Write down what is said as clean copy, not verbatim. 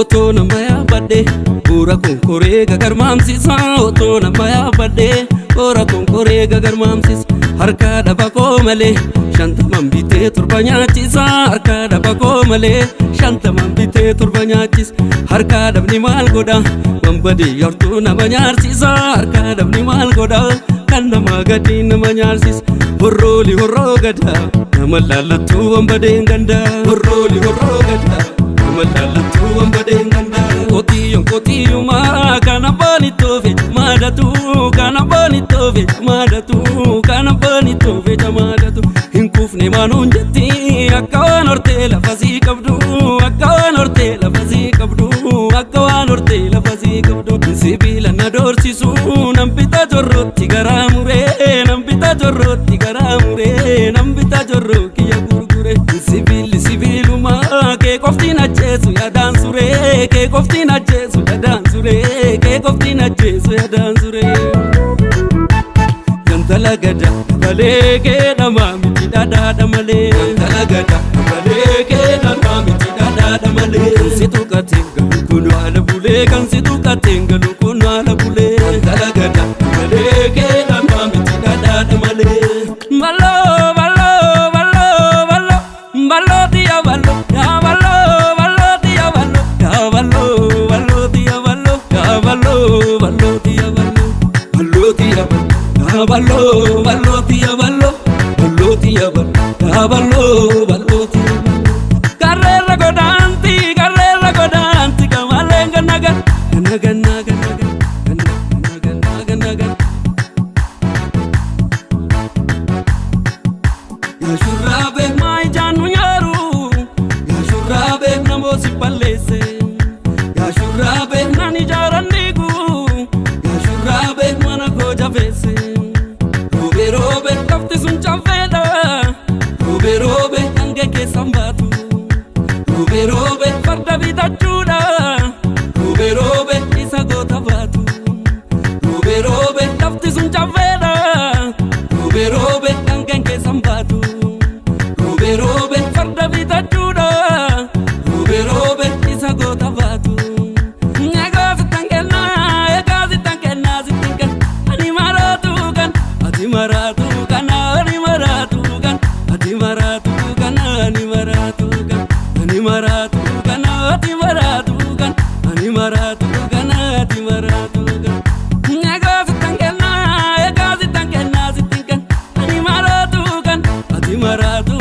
otona maya badde ora konkore gagarmamsisa otona maya badde ora konkore gagarmamsisa harka dabako male shantamam bite turbanyachisa harka dabako male shantamam bite turbanyachis harka dabni mal goda wambadi yortu namanyarchisa harka dabni mal goda kanna magadi namanyarchis horroli horrogada namallalatu wambade nganda horroli horrogada namallalatu wambade nganda kotiyo ma kana bani tove madatu kana bani tove madatu kana bani tove madatu hinkufne manon jetti akkawan orte la fasi kabdu akkawan orte la fasi kabdu akkawan orte la fasi kabdu sibila na dorsisu nampita jorrotti garamure nampita jorrotti garamure nampita jorroki ya gurgure sibiluma ke koftina jesu ya dansure ke koftina jesu ya dansure ke koftina jesu ya dansure gantala gada baleke damami dada damale gantala gada baleke damami dada damale situ katenga kuno ala bule kan situ katenga kuno ala bule gantala gada baleke damami dada damale malo malo malo malo malo dia malo ya malo malo dia malo ya malo malo dia malo ya malo malo dia malo malo dia malo ballo ballo tia ballo tia ballo ya ballo ballo tia carrera godanti kamalenga naga naga naga naga naga naga naga ya shurabe mai janu yaru ya shurabe namosi palese ya shurabe nani jarandigu ya shurabe mana koja vese robe kafte sun chaveda robe ange ke sambatu robe farda vida chuda robe isago tabatu robe kafte sun chaveda robe ange ke sambatu robe farda vida chuda robe isago tabatu negazi tangena zitinka animaratu kan adimaratu kana animaratu kan adimaratu kana animaratu kan animaratu kana adimaratu kan animaratu kana adimaratu kan negazi tangena zitinka animaratu kan adimaratu